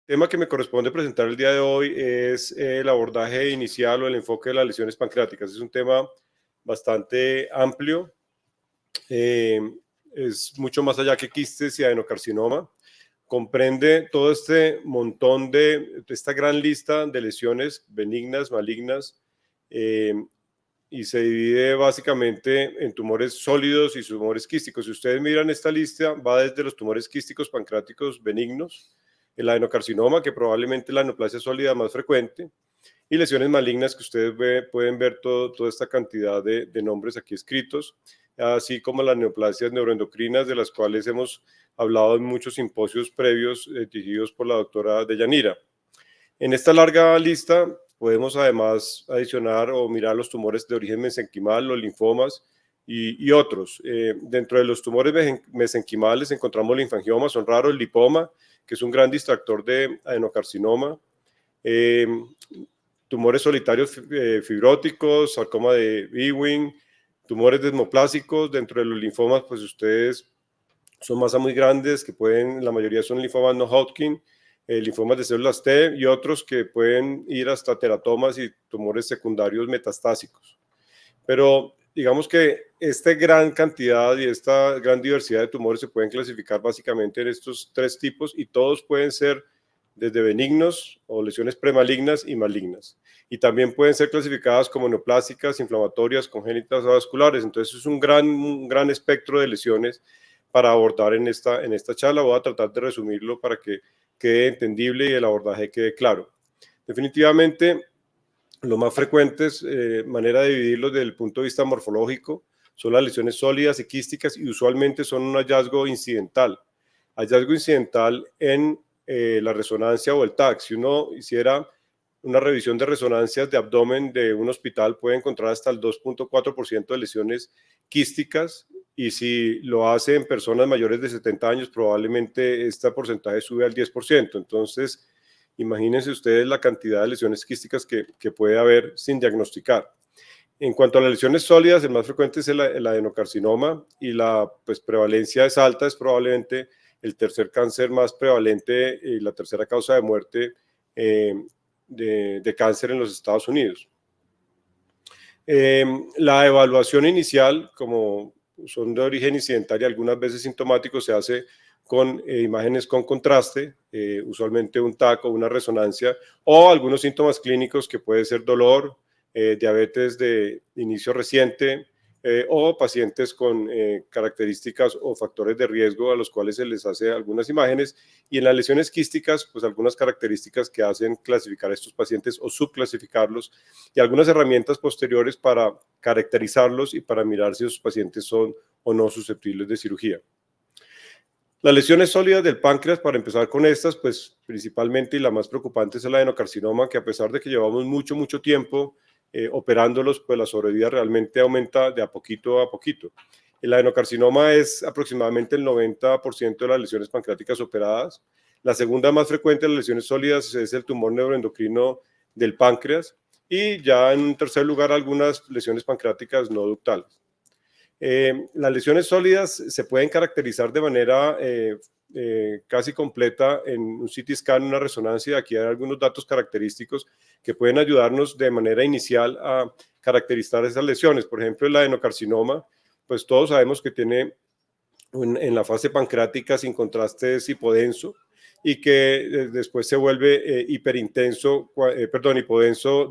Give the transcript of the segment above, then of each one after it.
tema que me corresponde presentar el día de hoy es el abordaje inicial o el enfoque de las lesiones pancreáticas. Es un tema bastante amplio, eh, es mucho más allá que quistes y adenocarcinoma. Comprende todo este montón de esta gran lista de lesiones benignas, malignas, eh, y se divide básicamente en tumores sólidos y tumores quísticos. Si ustedes miran esta lista, va desde los tumores quísticos pancreáticos benignos, el adenocarcinoma, que probablemente es la neoplasia sólida más frecuente, y lesiones malignas que ustedes pueden ver toda esta cantidad de nombres aquí escritos, así como las neoplasias neuroendocrinas, de las cuales hemos hablado en muchos simposios previos dirigidos por la doctora Deyanira. En esta larga lista podemos además adicionar o mirar los tumores de origen mesenquimal, los linfomas y otros. Dentro de los tumores mesenquimales encontramos linfangiomas, son raros, el lipoma, que es un gran distractor de adenocarcinoma, eh, tumores solitarios fibróticos, sarcoma de Ewing, tumores desmoplásicos. Dentro de los linfomas, pues ustedes son masas muy grandes que la mayoría son linfomas no Hodgkin, linfomas de células T y otros que pueden ir hasta teratomas y tumores secundarios metastásicos. Pero digamos que esta gran cantidad y esta gran diversidad de tumores se pueden clasificar básicamente en estos tres tipos y todos pueden ser desde benignos o lesiones premalignas y malignas. Y también pueden ser clasificadas como neoplásicas, inflamatorias, congénitas o vasculares. Entonces es un gran espectro de lesiones para abordar en esta charla. Voy a tratar de resumirlo para que quede entendible y el abordaje quede claro. Definitivamente, lo más frecuentes, manera de dividirlos desde el punto de vista morfológico, son las lesiones sólidas y quísticas y usualmente son un hallazgo incidental. Hallazgo incidental en la resonancia o el TAC. Si uno hiciera una revisión de resonancias de abdomen de un hospital, puede encontrar hasta el 2.4% de lesiones quísticas, y si lo hace en personas mayores de 70 años, probablemente este porcentaje sube al 10%. Entonces, imagínense ustedes la cantidad de lesiones quísticas que puede haber sin diagnosticar. En cuanto a las lesiones sólidas, el más frecuente es el adenocarcinoma y la prevalencia es alta, es probablemente el tercer cáncer más prevalente y la tercera causa de muerte de cáncer en los Estados Unidos. La evaluación inicial, como son de origen incidental y algunas veces sintomático, se hace con imágenes con contraste, usualmente un TAC o una resonancia, o algunos síntomas clínicos que puede ser dolor, diabetes de inicio reciente, o pacientes con características o factores de riesgo a los cuales se les hace algunas imágenes, y en las lesiones quísticas, pues algunas características que hacen clasificar a estos pacientes o subclasificarlos, y algunas herramientas posteriores para caracterizarlos y para mirar si esos pacientes son o no susceptibles de cirugía. Las lesiones sólidas del páncreas, para empezar con estas, pues principalmente y la más preocupante es el adenocarcinoma, que a pesar de que llevamos mucho tiempo operándolos, pues la sobrevida realmente aumenta de a poquito a poquito. El adenocarcinoma es aproximadamente el 90% de las lesiones pancreáticas operadas. La segunda más frecuente de las lesiones sólidas es el tumor neuroendocrino del páncreas, y ya en un tercer lugar algunas lesiones pancreáticas no ductales. Las lesiones sólidas se pueden caracterizar de manera casi completa en un CT scan, una resonancia. Aquí hay algunos datos característicos que pueden ayudarnos de manera inicial a caracterizar esas lesiones. Por ejemplo, el adenocarcinoma, pues todos sabemos que tiene en la fase pancreática sin contraste es hipodenso, y que después se vuelve hipodenso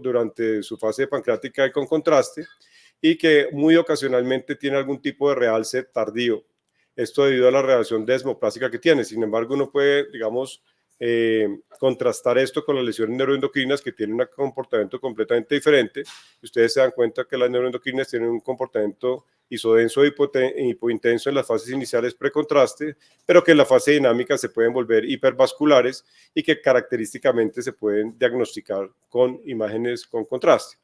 durante su fase pancreática y con contraste, y que muy ocasionalmente tiene algún tipo de realce tardío. Esto debido a la reacción desmoplásica que tiene. Sin embargo, uno puede, digamos, contrastar esto con las lesiones neuroendocrinas, que tienen un comportamiento completamente diferente. Ustedes se dan cuenta que las neuroendocrinas tienen un comportamiento isodenso e hipointenso en las fases iniciales precontraste, pero que en la fase dinámica se pueden volver hipervasculares y que característicamente se pueden diagnosticar con imágenes con contraste.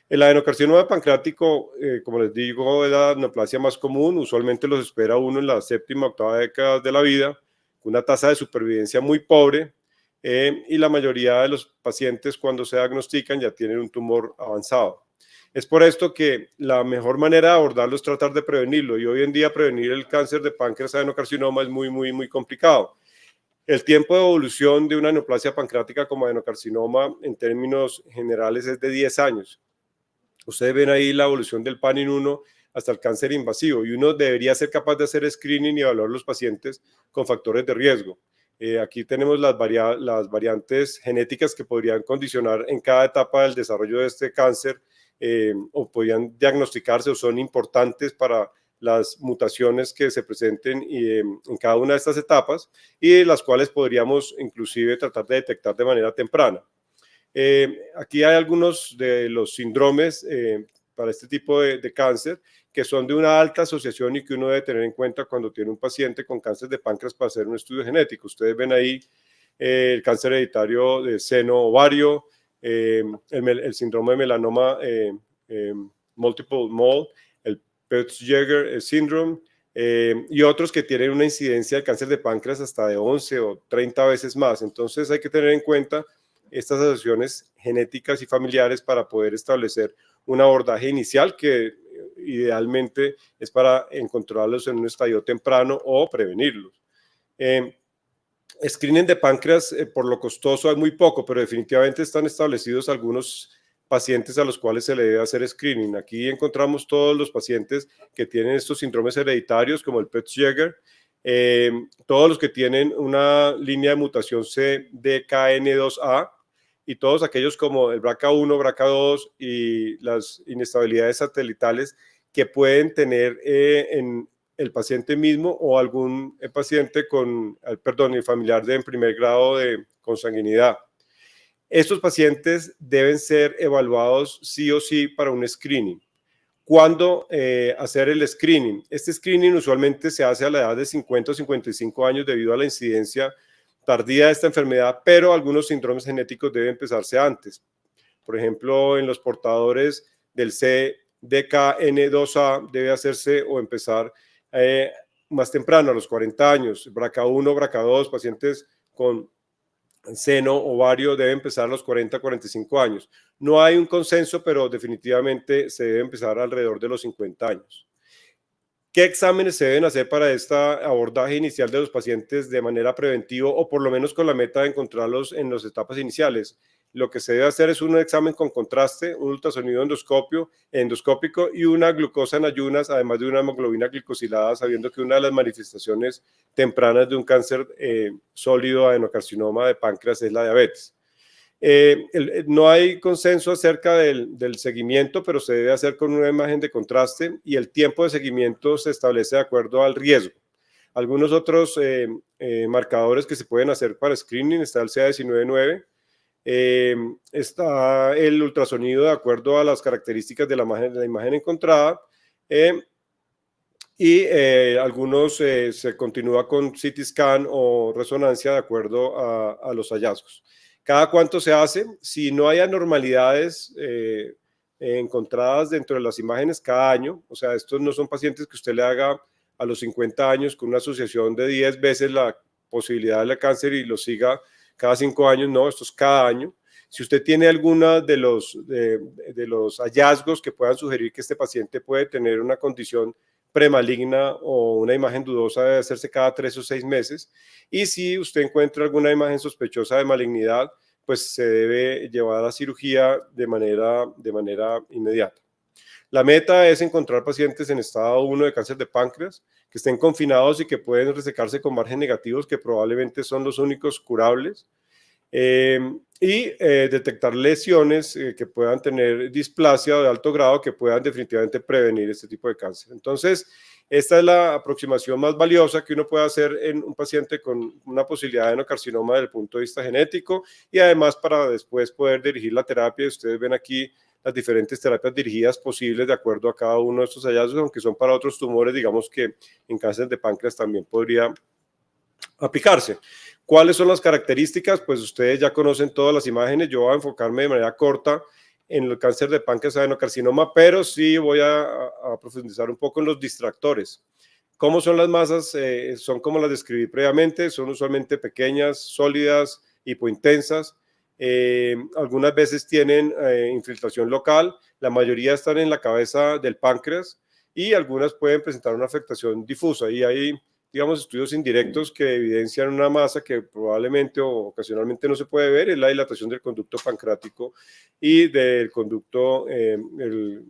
El adenocarcinoma pancreático, como les digo, es la neoplasia más común. Usualmente los espera uno en la séptima, octava década de la vida, con una tasa de supervivencia muy pobre, y la mayoría de los pacientes, cuando se diagnostican, ya tienen un tumor avanzado. Es por esto que la mejor manera de abordarlo es tratar de prevenirlo, y hoy en día prevenir el cáncer de páncreas adenocarcinoma es muy complicado. El tiempo de evolución de una neoplasia pancreática como adenocarcinoma en términos generales es de 10 años. Ustedes ven ahí la evolución del PANIN-1 hasta el cáncer invasivo y uno debería ser capaz de hacer screening y evaluar los pacientes con factores de riesgo. Aquí tenemos las variantes genéticas que podrían condicionar en cada etapa del desarrollo de este cáncer o podrían diagnosticarse o son importantes para las mutaciones que se presenten en cada una de estas etapas y las cuales podríamos inclusive tratar de detectar de manera temprana. Aquí hay algunos de los síndromes para este tipo de cáncer que son de una alta asociación y que uno debe tener en cuenta cuando tiene un paciente con cáncer de páncreas para hacer un estudio genético. Ustedes ven ahí el cáncer hereditario de seno ovario, el síndrome de melanoma multiple mole, el Peutz-Jeghers syndrome y otros que tienen una incidencia de cáncer de páncreas hasta de 11 o 30 veces más. Entonces hay que tener en cuenta estas asociaciones genéticas y familiares para poder establecer un abordaje inicial que idealmente es para encontrarlos en un estadio temprano o prevenirlos. Screening de páncreas, por lo costoso, hay muy poco, pero definitivamente están establecidos algunos pacientes a los cuales se le debe hacer screening. Aquí encontramos todos los pacientes que tienen estos síndromes hereditarios, como el Peutz-Jeghers, todos los que tienen una línea de mutación CDKN2A y todos aquellos como el BRCA1, BRCA2 y las inestabilidades satelitales que pueden tener en el paciente mismo o algún paciente con, perdón, el familiar en primer grado de consanguinidad. Estos pacientes deben ser evaluados sí o sí para un screening. ¿Cuándo hacer el screening? Este screening usualmente se hace a la edad de 50 o 55 años debido a la incidencia tardía de esta enfermedad, pero algunos síndromes genéticos deben empezarse antes. Por ejemplo, en los portadores del CDKN2A debe hacerse o empezar más temprano, a los 40 años. BRCA1, BRCA2, pacientes con seno, ovario, debe empezar a los 40, 45 años. No hay un consenso, pero definitivamente se debe empezar alrededor de los 50 años. ¿Qué exámenes se deben hacer para este abordaje inicial de los pacientes de manera preventiva o por lo menos con la meta de encontrarlos en las etapas iniciales? Lo que se debe hacer es un examen con contraste, un ultrasonido endoscópico y una glucosa en ayunas, además de una hemoglobina glicosilada, sabiendo que una de las manifestaciones tempranas de un cáncer sólido adenocarcinoma de páncreas es la diabetes. No hay consenso acerca del seguimiento, pero se debe hacer con una imagen de contraste y el tiempo de seguimiento se establece de acuerdo al riesgo. Algunos otros marcadores que se pueden hacer para screening está el CA19-9, está el ultrasonido de acuerdo a las características de la imagen encontrada y algunos se continúa con CT scan o resonancia de acuerdo a los hallazgos. ¿Cada cuánto se hace? Si no hay anormalidades encontradas dentro de las imágenes, cada año. O sea, estos no son pacientes que usted le haga a los 50 años con una asociación de 10 veces la posibilidad de cáncer y lo siga cada 5 años. No, esto es cada año. Si usted tiene alguna de los hallazgos que puedan sugerir que este paciente puede tener una condición premaligna o una imagen dudosa, debe hacerse cada 3 o 6 meses. Y si usted encuentra alguna imagen sospechosa de malignidad, pues se debe llevar a cirugía de manera inmediata. La meta es encontrar pacientes en estado 1 de cáncer de páncreas que estén confinados y que pueden resecarse con margen negativos, que probablemente son los únicos curables. Detectar lesiones que puedan tener displasia de alto grado que puedan definitivamente prevenir este tipo de cáncer. Entonces, esta es la aproximación más valiosa que uno puede hacer en un paciente con una posibilidad de adenocarcinoma desde el punto de vista genético y además para después poder dirigir la terapia. Ustedes ven aquí las diferentes terapias dirigidas posibles de acuerdo a cada uno de estos hallazgos, aunque son para otros tumores, digamos que en cáncer de páncreas también podría aplicarse. ¿Cuáles son las características? Pues ustedes ya conocen todas las imágenes. Yo voy a enfocarme de manera corta en el cáncer de páncreas adenocarcinoma, pero sí voy a profundizar un poco en los distractores. ¿Cómo son las masas? Son como las describí previamente, son usualmente pequeñas, sólidas, hipointensas. Algunas veces tienen infiltración local, la mayoría están en la cabeza del páncreas y algunas pueden presentar una afectación difusa. Y hay digamos, estudios indirectos que evidencian una masa que probablemente o ocasionalmente no se puede ver, es la dilatación del conducto pancreático y del conducto, el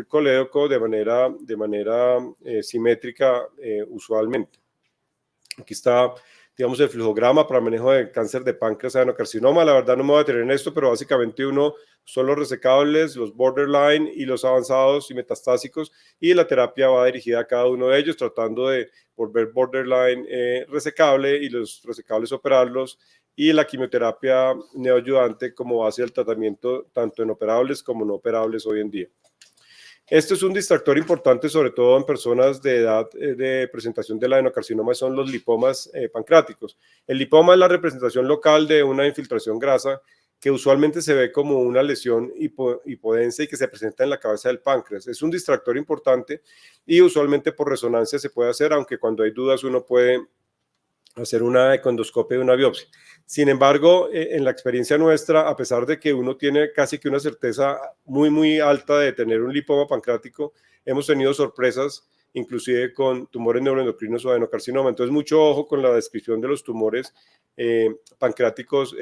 colédoco de manera simétrica usualmente. Aquí está, digamos, el flujograma para manejo de cáncer de páncreas, adenocarcinoma. La verdad no me voy a detener en esto, pero básicamente uno son los resecables, los borderline y los avanzados y metastásicos, y la terapia va dirigida a cada uno de ellos, tratando de volver borderline resecable y los resecables operarlos, y la quimioterapia neoayudante como base del tratamiento tanto en operables como no operables hoy en día. Esto es un distractor importante, sobre todo en personas de edad de presentación del adenocarcinoma, son los lipomas pancreáticos. El lipoma es la representación local de una infiltración grasa que usualmente se ve como una lesión hipodensa y que se presenta en la cabeza del páncreas. Es un distractor importante y usualmente por resonancia se puede hacer, aunque cuando hay dudas uno puede hacer una econdoscopia de una biopsia. Sin embargo, en la experiencia nuestra, a pesar de que uno tiene casi que una certeza muy, muy alta de tener un lipoma pancreático, hemos tenido sorpresas, inclusive con tumores neuroendocrinos o adenocarcinoma. Entonces, mucho ojo con la descripción de los tumores pancreáticos,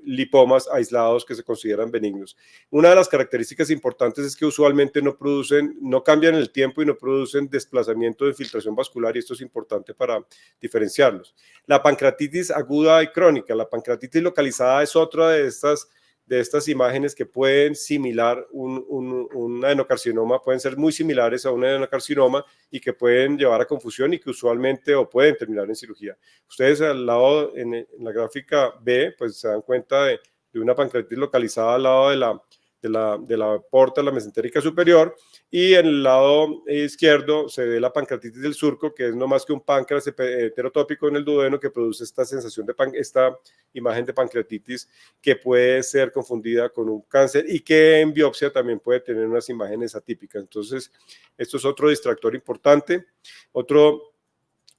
lipomas aislados que se consideran benignos. Una de las características importantes es que usualmente no cambian en el tiempo y no producen desplazamiento de infiltración vascular, y esto es importante para diferenciarlos. La pancreatitis aguda y crónica. La pancreatitis localizada es otra de estas imágenes que pueden similar un adenocarcinoma, pueden ser muy similares a un adenocarcinoma y que pueden llevar a confusión y que usualmente o pueden terminar en cirugía. Ustedes al lado, en la gráfica B, pues se dan cuenta de una pancreatitis localizada al lado de la porta, la mesentérica superior, y en el lado izquierdo se ve la pancreatitis del surco, que es no más que un páncreas heterotópico en el duodeno que produce esta sensación esta imagen de pancreatitis que puede ser confundida con un cáncer y que en biopsia también puede tener unas imágenes atípicas. Entonces, esto es otro distractor importante. Otro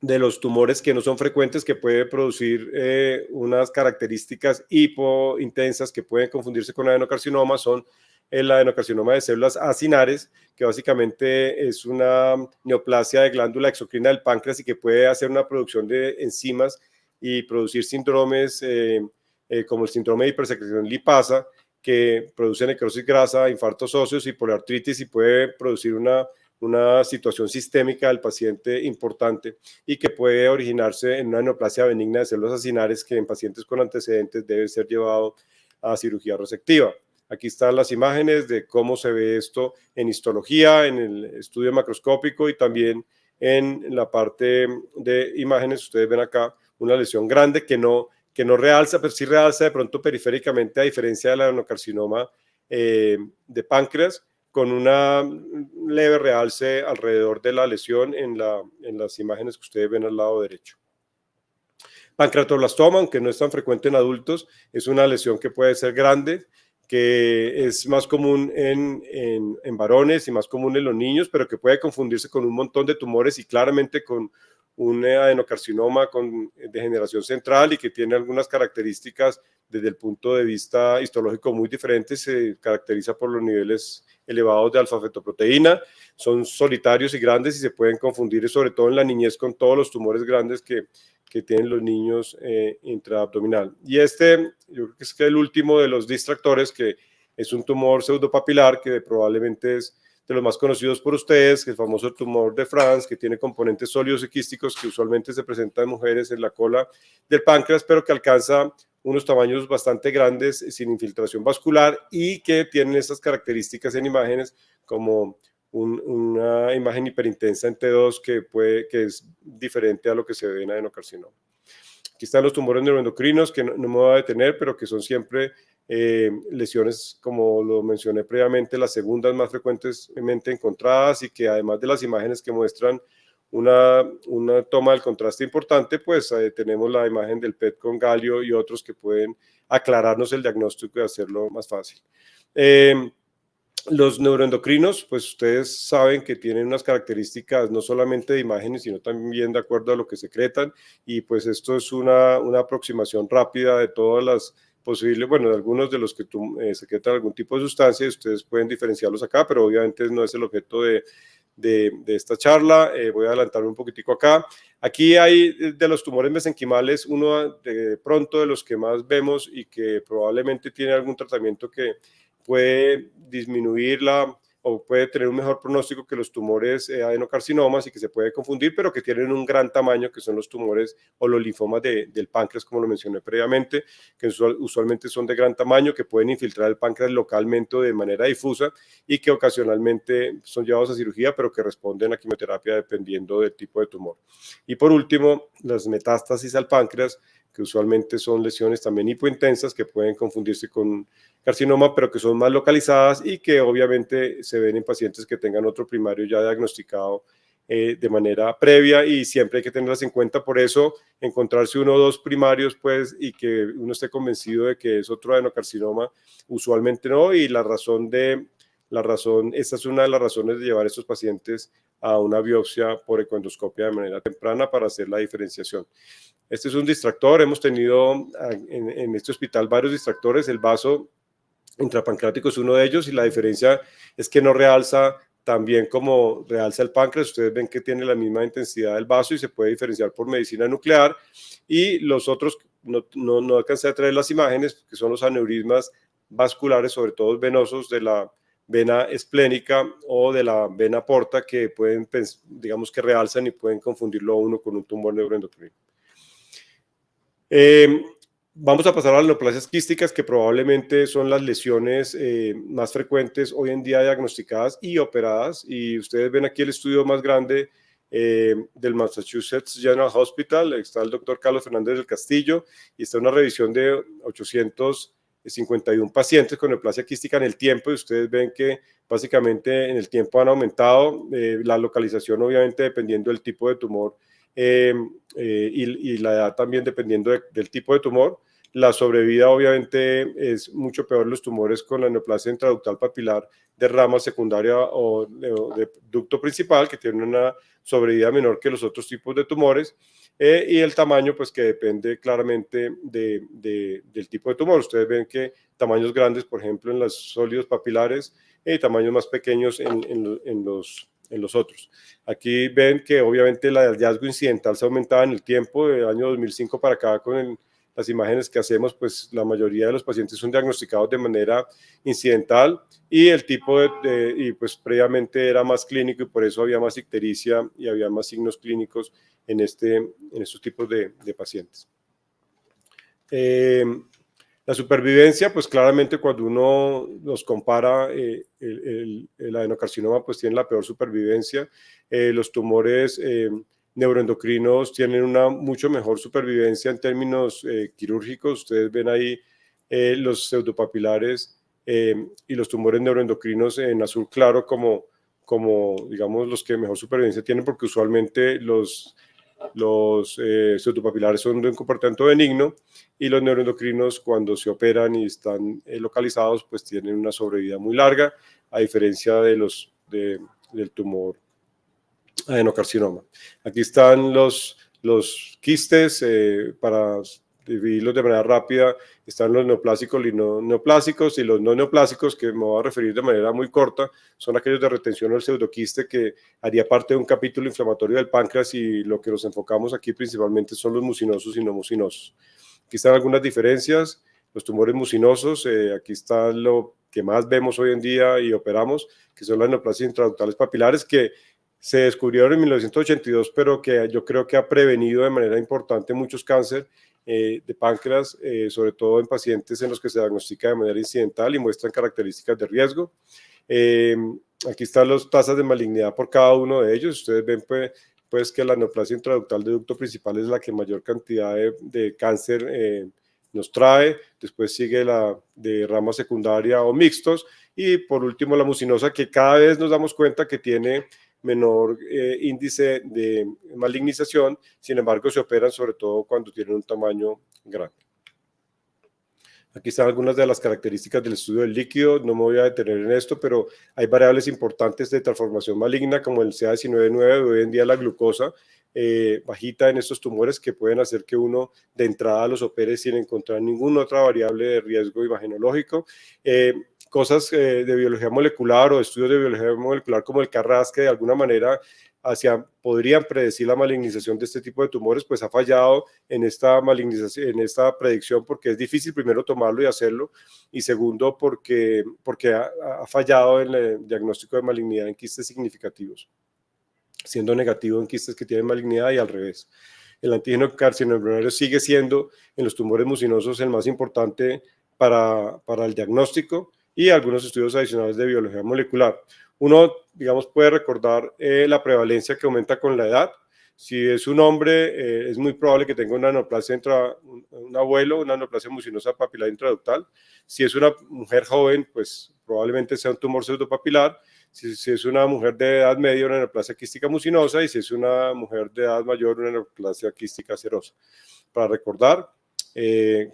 de los tumores que no son frecuentes, que puede producir unas características hipointensas que pueden confundirse con adenocarcinoma, son el adenocarcinoma de células acinares, que básicamente es una neoplasia de glándula exocrina del páncreas y que puede hacer una producción de enzimas y producir síndromes como el síndrome de hipersecreción lipasa, que produce necrosis grasa, infartos óseos y poliartritis, y puede producir una situación sistémica del paciente importante y que puede originarse en una neoplasia benigna de células acinares que en pacientes con antecedentes debe ser llevado a cirugía resectiva. Aquí están las imágenes de cómo se ve esto en histología, en el estudio macroscópico y también en la parte de imágenes. Ustedes ven acá una lesión grande que no realza, pero sí realza de pronto periféricamente, a diferencia del adenocarcinoma de páncreas, con una leve realce alrededor de la lesión en las imágenes que ustedes ven al lado derecho. Pancreatoblastoma, aunque no es tan frecuente en adultos, es una lesión que puede ser grande, que es más común en varones y más común en los niños, pero que puede confundirse con un montón de tumores y claramente con un adenocarcinoma con degeneración central y que tiene algunas características desde el punto de vista histológico muy diferentes. Se caracteriza por los niveles elevados de alfa-fetoproteína, son solitarios y grandes y se pueden confundir, sobre todo en la niñez, con todos los tumores grandes que tienen los niños intraabdominal. Y yo creo que es el último de los distractores, que es un tumor pseudopapilar, que probablemente es de los más conocidos por ustedes, que es el famoso tumor de France, que tiene componentes sólidos y quísticos, que usualmente se presenta en mujeres en la cola del páncreas, pero que alcanza unos tamaños bastante grandes sin infiltración vascular y que tienen estas características en imágenes como una imagen hiperintensa en T2 que es diferente a lo que se ve en adenocarcinoma. Aquí están los tumores neuroendocrinos, que no me voy a detener, pero que son siempre lesiones, como lo mencioné previamente, las segundas más frecuentemente encontradas, y que además de las imágenes que muestran una toma del contraste importante, pues tenemos la imagen del PET con galio y otros que pueden aclararnos el diagnóstico y hacerlo más fácil. Los neuroendocrinos, pues ustedes saben que tienen unas características no solamente de imágenes, sino también de acuerdo a lo que secretan, y pues esto es una aproximación rápida de todas las posibles, bueno, de algunos de los que secretan algún tipo de sustancia, y ustedes pueden diferenciarlos acá, pero obviamente no es el objeto de de esta charla. Voy a adelantarme un poquitico acá. Aquí hay de los tumores mesenquimales, uno de pronto de los que más vemos y que probablemente tiene algún tratamiento que puede disminuirla o puede tener un mejor pronóstico que los tumores adenocarcinomas y que se puede confundir, pero que tienen un gran tamaño, que son los tumores o los linfomas del páncreas, como lo mencioné previamente, que usualmente son de gran tamaño, que pueden infiltrar el páncreas localmente o de manera difusa y que ocasionalmente son llevados a cirugía, pero que responden a quimioterapia dependiendo del tipo de tumor. Y por último, las metástasis al páncreas, que usualmente son lesiones también hipointensas que pueden confundirse con carcinoma, pero que son más localizadas y que obviamente se ven en pacientes que tengan otro primario ya diagnosticado de manera previa, y siempre hay que tenerlas en cuenta. Por eso, encontrarse uno o dos primarios, pues, y que uno esté convencido de que es otro adenocarcinoma, usualmente no, y esta es una de las razones de llevar a estos pacientes a una biopsia por ecoendoscopia de manera temprana para hacer la diferenciación. Este es un distractor. Hemos tenido en este hospital varios distractores. El vaso intrapancreático es uno de ellos, y la diferencia es que no realza tan bien como realza el páncreas. Ustedes ven que tiene la misma intensidad del vaso y se puede diferenciar por medicina nuclear. Y los otros, no alcancé a traer las imágenes, que son los aneurismas vasculares, sobre todo venosos, de la vena esplénica o de la vena porta, que pueden, digamos, que realzan y pueden confundirlo a uno con un tumor neuroendocrino. Vamos a pasar a las neoplasias quísticas, que probablemente son las lesiones más frecuentes hoy en día diagnosticadas y operadas. Y ustedes ven aquí el estudio más grande del Massachusetts General Hospital. Está el doctor Carlos Fernández del Castillo y está una revisión de 851 pacientes con neoplasia quística en el tiempo. Y ustedes ven que básicamente en el tiempo han aumentado. La localización, obviamente, dependiendo del tipo de tumor, y la edad también dependiendo del tipo de tumor. La sobrevida obviamente es mucho peor en los tumores con la neoplasia intraductal papilar de rama secundaria o de ducto principal, que tienen una sobrevida menor que los otros tipos de tumores, y el tamaño, pues, que depende claramente del tipo de tumor. Ustedes ven que tamaños grandes, por ejemplo, en los sólidos papilares, y tamaños más pequeños en los otros. Aquí ven que obviamente el hallazgo incidental se aumentaba en el tiempo. Del año 2005 para acá, con las imágenes que hacemos, pues la mayoría de los pacientes son diagnosticados de manera incidental, y el tipo y pues previamente era más clínico, y por eso había más ictericia y había más signos clínicos en estos tipos de pacientes. La supervivencia, pues claramente cuando uno los compara, el adenocarcinoma pues tiene la peor supervivencia. Los tumores neuroendocrinos tienen una mucho mejor supervivencia en términos quirúrgicos. Ustedes ven ahí los pseudopapilares y los tumores neuroendocrinos en azul claro como digamos los que mejor supervivencia tienen, porque usualmente los pseudopapilares son de un comportamiento benigno, y los neuroendocrinos, cuando se operan y están localizados, pues tienen una sobrevida muy larga, a diferencia del tumor adenocarcinoma. Aquí están los quistes, para dividirlos de manera rápida. Están los neoplásicos y no neoplásicos, y los no neoplásicos, que me voy a referir de manera muy corta, son aquellos de retención del pseudoquiste, que haría parte de un capítulo inflamatorio del páncreas, y lo que nos enfocamos aquí principalmente son los mucinosos y no mucinosos. Aquí están algunas diferencias. Los tumores mucinosos, aquí está lo que más vemos hoy en día y operamos, que son las neoplasias intraductales papilares, que se descubrieron en 1982, pero que yo creo que ha prevenido de manera importante muchos cánceres de páncreas, sobre todo en pacientes en los que se diagnostica de manera incidental y muestran características de riesgo. Aquí están las tasas de malignidad por cada uno de ellos. Ustedes ven pues que la neoplasia intraductal de ducto principal es la que mayor cantidad de cáncer nos trae. Después sigue la de rama secundaria o mixtos, y por último la mucinosa, que cada vez nos damos cuenta que tiene menor índice de malignización. Sin embargo, se operan sobre todo cuando tienen un tamaño grande. Aquí están algunas de las características del estudio del líquido. No me voy a detener en esto, pero hay variables importantes de transformación maligna, como el CA19-9, hoy en día la glucosa bajita en estos tumores, que pueden hacer que uno de entrada los opere sin encontrar ninguna otra variable de riesgo imagenológico. cosas de biología molecular o estudios de biología molecular como el CARRAS, que de alguna manera podrían predecir la malignización de este tipo de tumores, pues ha fallado en esta malignización, en esta predicción, porque es difícil primero tomarlo y hacerlo, y segundo porque ha fallado en el diagnóstico de malignidad en quistes significativos, siendo negativo en quistes que tienen malignidad y al revés. El antígeno carcinoembrionario sigue siendo en los tumores mucinosos el más importante para el diagnóstico y algunos estudios adicionales de biología molecular. Uno, digamos, puede recordar la prevalencia que aumenta con la edad. Si es un hombre, es muy probable que tenga una neoplasia un abuelo, una neoplasia mucinosa papilar intraductal. Si es una mujer joven, pues probablemente sea un tumor pseudopapilar. Si es una mujer de edad media, una neoplasia quística mucinosa, y si es una mujer de edad mayor, una neoplasia quística serosa. Para recordar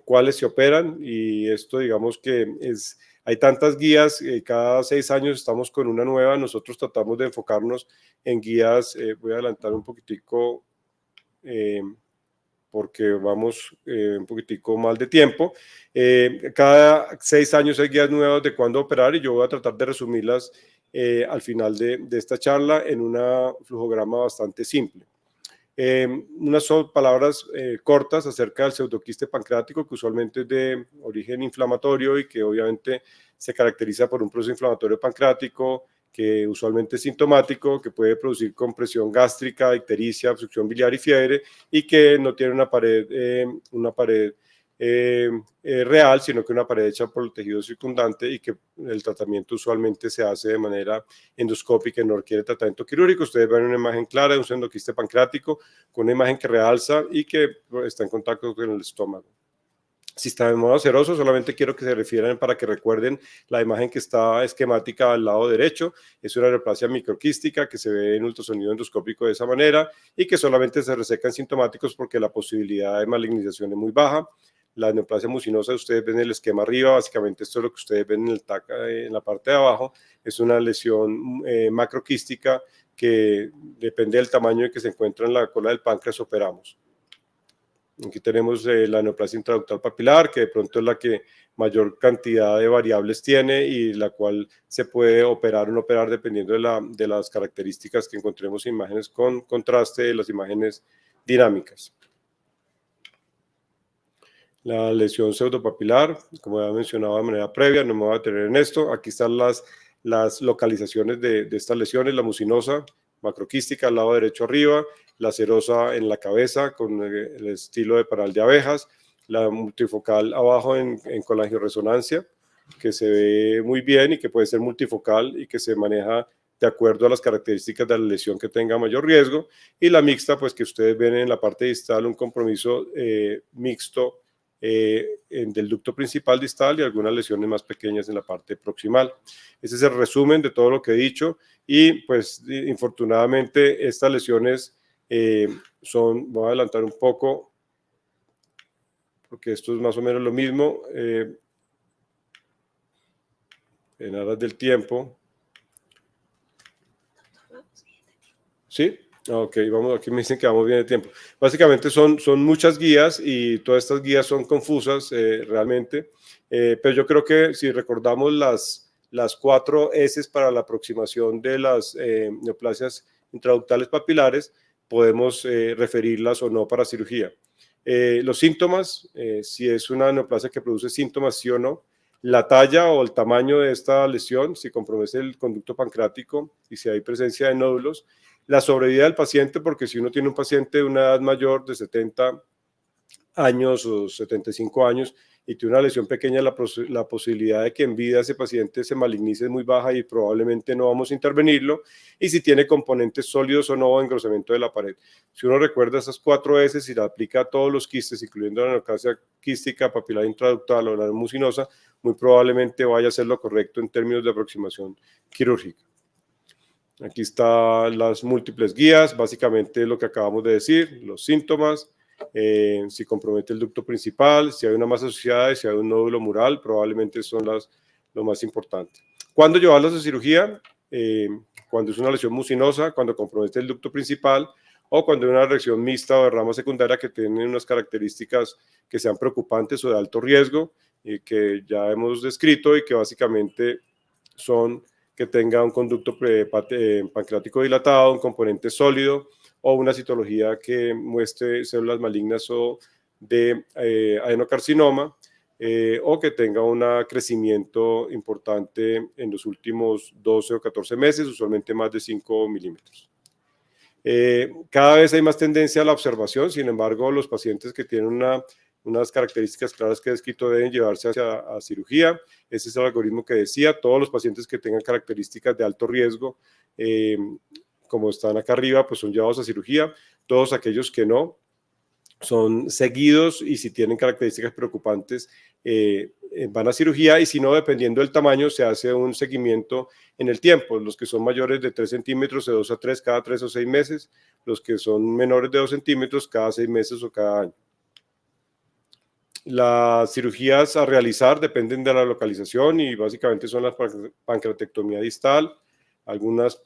cuáles se operan, y esto digamos que hay tantas guías, cada 6 años estamos con una nueva, nosotros tratamos de enfocarnos en guías, voy a adelantar un poquitico, porque vamos un poquitico mal de tiempo. Cada 6 años hay guías nuevas de cuándo operar, y yo voy a tratar de resumirlas al final de esta charla en un flujograma bastante simple. Unas palabras cortas acerca del pseudoquiste pancreático, que usualmente es de origen inflamatorio y que obviamente se caracteriza por un proceso inflamatorio pancreático que usualmente es sintomático, que puede producir compresión gástrica, ictericia, obstrucción biliar y fiebre, y que no tiene una pared real, sino que una pared hecha por el tejido circundante, y que el tratamiento usualmente se hace de manera endoscópica y no requiere tratamiento quirúrgico. Ustedes ven una imagen clara de un pseudoquiste pancreático con una imagen que realza y que está en contacto con el estómago. Si está de modo seroso, solamente quiero que se refieran para que recuerden la imagen que está esquemática al lado derecho. Es una neoplasia microquística que se ve en ultrasonido endoscópico de esa manera y que solamente se resecan sintomáticos porque la posibilidad de malignización es muy baja. La neoplasia mucinosa, ustedes ven el esquema arriba, básicamente esto es lo que ustedes ven en la parte de abajo, es una lesión macroquística que depende del tamaño en que se encuentra en la cola del páncreas, operamos. Aquí tenemos la neoplasia intraductal papilar, que de pronto es la que mayor cantidad de variables tiene y la cual se puede operar o no operar dependiendo de las características que encontremos en imágenes con contraste de las imágenes dinámicas. La lesión pseudopapilar, como ya he mencionado de manera previa, no me voy a detener en esto. Aquí están las localizaciones de estas lesiones: la mucinosa macroquística al lado derecho arriba, la serosa en la cabeza con el estilo de panal de abejas, la multifocal abajo con la angioresonancia, que se ve muy bien y que puede ser multifocal y que se maneja de acuerdo a las características de la lesión que tenga mayor riesgo, y la mixta, pues que ustedes ven en la parte distal un compromiso mixto del ducto principal distal y algunas lesiones más pequeñas en la parte proximal. Ese es el resumen de todo lo que he dicho, y pues infortunadamente estas lesiones voy a adelantar un poco porque esto es más o menos lo mismo en aras del tiempo. ¿Sí? Ok, vamos, aquí me dicen que vamos bien de tiempo. Básicamente son muchas guías y todas estas guías son confusas realmente, pero yo creo que si recordamos las 4 S para la aproximación de las neoplasias intraductales papilares, podemos referirlas o no para cirugía. Los síntomas, si es una neoplasia que produce síntomas, sí o no. La talla o el tamaño de esta lesión, si compromete el conducto pancreático y si hay presencia de nódulos. La sobrevida del paciente, porque si uno tiene un paciente de una edad mayor de 70 años o 75 años y tiene una lesión pequeña, la posibilidad de que en vida ese paciente se malignice es muy baja y probablemente no vamos a intervenirlo. Y si tiene componentes sólidos o no, engrosamiento de la pared. Si uno recuerda esas 4 S, si la aplica a todos los quistes, incluyendo la neoplasia quística, papilar intraductal o la mucinosa, muy probablemente vaya a ser lo correcto en términos de aproximación quirúrgica. Aquí están las múltiples guías, básicamente lo que acabamos de decir, los síntomas, si compromete el ducto principal, si hay una masa asociada y si hay un nódulo mural, probablemente son lo más importante. ¿Cuándo llevarlas a cirugía? Cuando es una lesión mucinosa, cuando compromete el ducto principal, o cuando hay una reacción mixta o de rama secundaria que tiene unas características que sean preocupantes o de alto riesgo, que ya hemos descrito y que básicamente son que tenga un conducto pancreático dilatado, un componente sólido o una citología que muestre células malignas o de adenocarcinoma, o que tenga un crecimiento importante en los últimos 12 o 14 meses, usualmente más de 5 milímetros. Cada vez hay más tendencia a la observación, sin embargo, los pacientes que tienen unas características claras que he descrito deben llevarse a cirugía. Ese es el algoritmo que decía. Todos los pacientes que tengan características de alto riesgo, como están acá arriba, pues son llevados a cirugía. Todos aquellos que no, son seguidos y si tienen características preocupantes van a cirugía, y si no, dependiendo del tamaño, se hace un seguimiento en el tiempo. Los que son mayores de 3 centímetros, de 2 a 3, cada 3 o 6 meses. Los que son menores de 2 centímetros, cada 6 meses o cada año. Las cirugías a realizar dependen de la localización y básicamente son la pancreatectomía distal. Algunas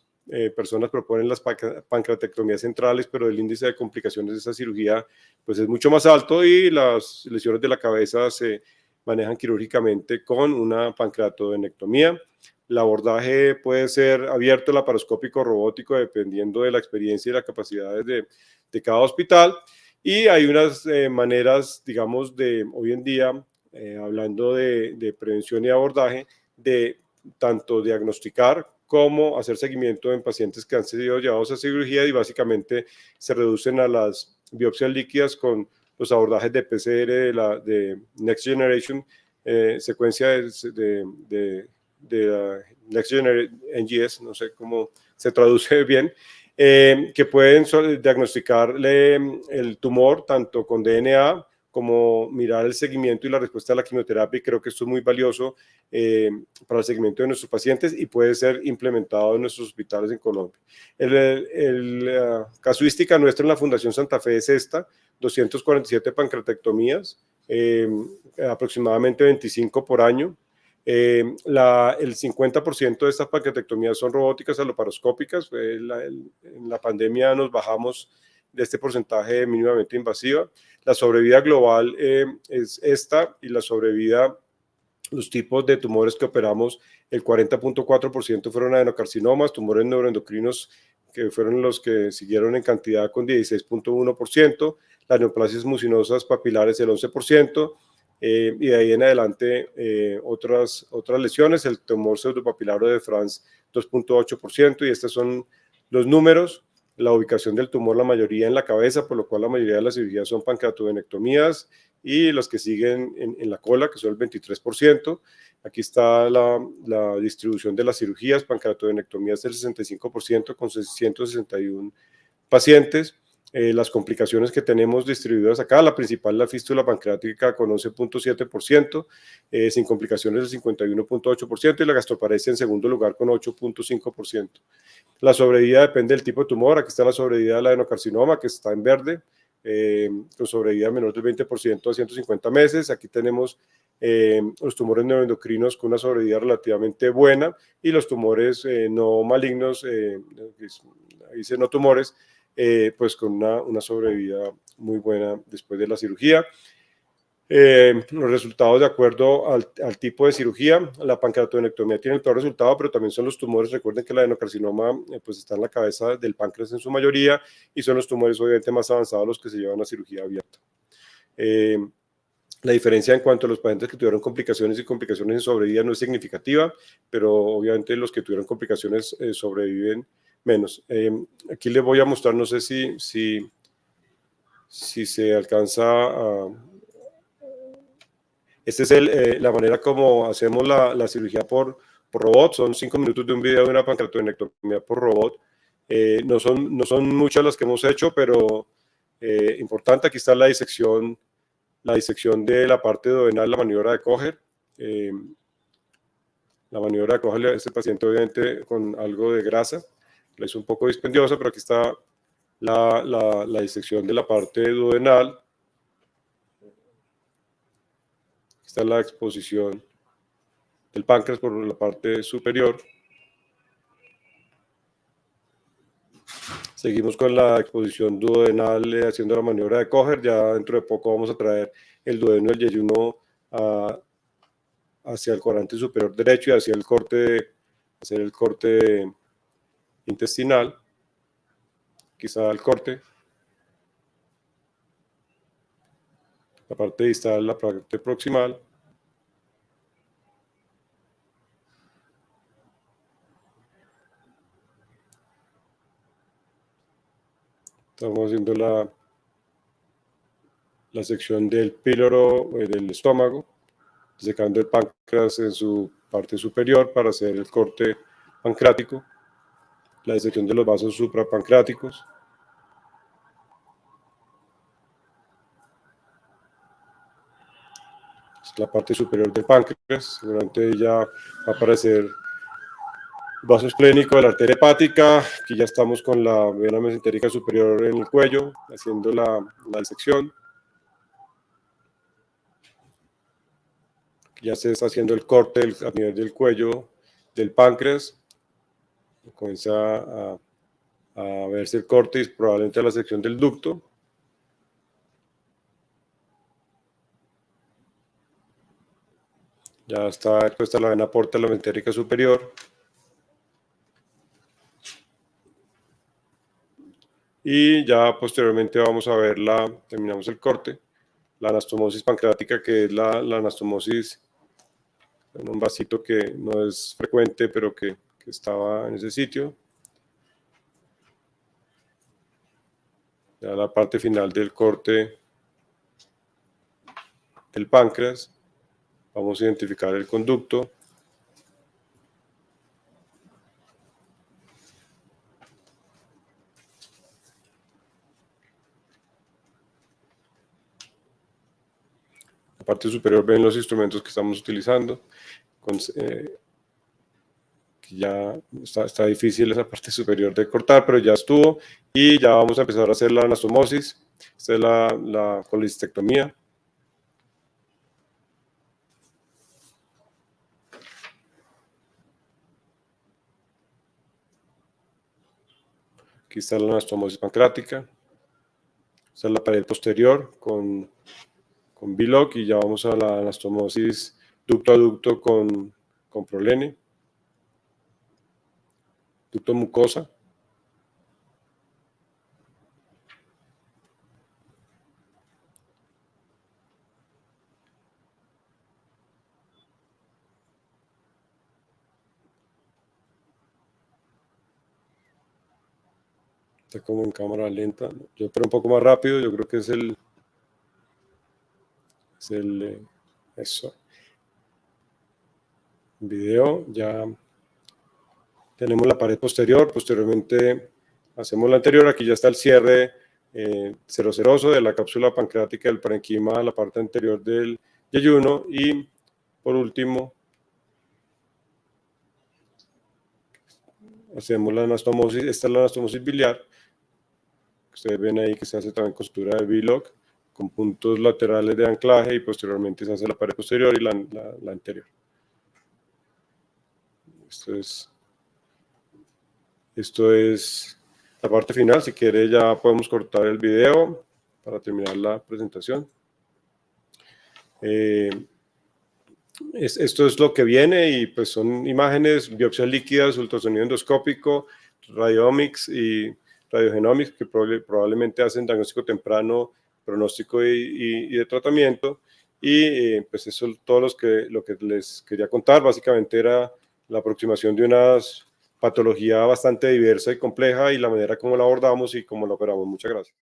personas proponen las pancreatectomías centrales, pero el índice de complicaciones de esa cirugía pues es mucho más alto, y las lesiones de la cabeza se manejan quirúrgicamente con una pancreatodenectomía. El abordaje puede ser abierto, laparoscópico, robótico, dependiendo de la experiencia y las capacidades de cada hospital. Y hay unas maneras, digamos, de hoy en día, hablando de prevención y abordaje, de tanto diagnosticar como hacer seguimiento en pacientes que han sido llevados a cirugía, y básicamente se reducen a las biopsias líquidas con los abordajes de PCR de Next Generation, secuencia de Next Generation NGS, no sé cómo se traduce bien, que pueden diagnosticarle el tumor tanto con DNA como mirar el seguimiento y la respuesta a la quimioterapia, y creo que esto es muy valioso para el seguimiento de nuestros pacientes y puede ser implementado en nuestros hospitales en Colombia. La casuística nuestra en la Fundación Santa Fe es esta: 247 pancreatectomías, aproximadamente 25 por año. El 50% de estas pancreatectomías son robóticas aloparoscópicas. En la pandemia nos bajamos de este porcentaje mínimamente invasiva. La sobrevida global es esta, y la sobrevida, los tipos de tumores que operamos, el 40.4% fueron adenocarcinomas, tumores neuroendocrinos que fueron los que siguieron en cantidad con 16.1%, las neoplasias mucinosas papilares el 11%, y de ahí en adelante otras lesiones, el tumor pseudopapilaro de France 2.8%, y estos son los números. La ubicación del tumor, la mayoría en la cabeza, por lo cual la mayoría de las cirugías son pancreatodenectomías, y los que siguen en la cola, que son el 23%. Aquí está la distribución de las cirugías. Pancreatodenectomías del 65% con 161 pacientes. Las complicaciones que tenemos distribuidas acá, la principal, la fístula pancreática con 11.7%, sin complicaciones del 51.8%, y la gastroparesia en segundo lugar con 8.5%. La sobrevida depende del tipo de tumor. Aquí está la sobrevida del adenocarcinoma, que está en verde, con sobrevida menor del 20% a 150 meses. Aquí tenemos los tumores neuroendocrinos con una sobrevida relativamente buena, y los tumores no malignos, dice no tumores, pues con una sobrevida muy buena después de la cirugía. Los resultados de acuerdo al tipo de cirugía: la pancreatodenectomía tiene el peor resultado, pero también son los tumores. Recuerden que el adenocarcinoma pues está en la cabeza del páncreas en su mayoría, y son los tumores obviamente más avanzados los que se llevan a cirugía abierta. La diferencia en cuanto a los pacientes que tuvieron complicaciones y complicaciones en sobrevida no es significativa, pero obviamente los que tuvieron complicaciones sobreviven menos. Aquí les voy a mostrar, no sé si se alcanza a... Esta es la manera como hacemos la cirugía por robot. Son 5 minutos de un video de una pancreatodenectomía por robot. No son muchas las que hemos hecho, pero importante. Aquí está la disección de la parte duodenal, la maniobra de Kocher. La maniobra de Kocher a este paciente obviamente con algo de grasa. La hizo un poco dispendiosa, pero aquí está la disección de la parte duodenal. Está la exposición del páncreas por la parte superior. Seguimos con la exposición duodenal haciendo la maniobra de Kocher. Ya dentro de poco vamos a traer el duodeno y el yeyuno hacia el cuadrante superior derecho y hacia el corte, hacer el corte intestinal, quizá el corte, la parte distal, la parte proximal. Estamos haciendo la sección del píloro del estómago, secando el páncreas en su parte superior para hacer el corte pancreático, la disección de los vasos suprapancreáticos. Es la parte superior del páncreas, seguramente ya va a aparecer vaso esplénico de la arteria hepática. Aquí ya estamos con la vena mesentérica superior en el cuello, haciendo la disección. Ya se está haciendo el corte a nivel del cuello del páncreas. Comienza a verse el corte y probablemente la sección del ducto. Ya está expuesta la vena porta, la mesentérica superior. Y ya posteriormente vamos a ver terminamos el corte, la anastomosis pancreática, que es la anastomosis en un vasito que no es frecuente, pero que estaba en ese sitio. Ya la parte final del corte del páncreas. Vamos a identificar el conducto. La parte superior ven los instrumentos que estamos utilizando. Ya está difícil esa parte superior de cortar, pero ya estuvo. Y ya vamos a empezar a hacer la anastomosis. Esta es la colistectomía. Aquí está la anastomosis pancreática. Esta es la pared posterior con Vlog, y ya vamos a la anastomosis ducto a ducto con Prolene. Ducto mucosa. Está como en cámara lenta. Yo espero un poco más rápido. Yo creo que es eso. Video. Ya tenemos la pared posterior. Posteriormente hacemos la anterior. Aquí ya está el cierre seroso de la cápsula pancreática del parenquima, la parte anterior del yeyuno. Y por último, hacemos la anastomosis. Esta es la anastomosis biliar. Ustedes ven ahí que se hace también costura de Vlog con puntos laterales de anclaje, y posteriormente se hace la pared posterior y la anterior. Esto es la parte final. Si quiere ya podemos cortar el video para terminar la presentación. Esto es lo que viene, y pues son imágenes, biopsias líquidas, ultrasonido endoscópico, radiomics y radiogenomics, que probablemente hacen diagnóstico temprano, pronóstico y de tratamiento. Y pues eso es todo lo que les quería contar. Básicamente era la aproximación de una patología bastante diversa y compleja, y la manera como la abordamos y cómo la operamos. Muchas gracias.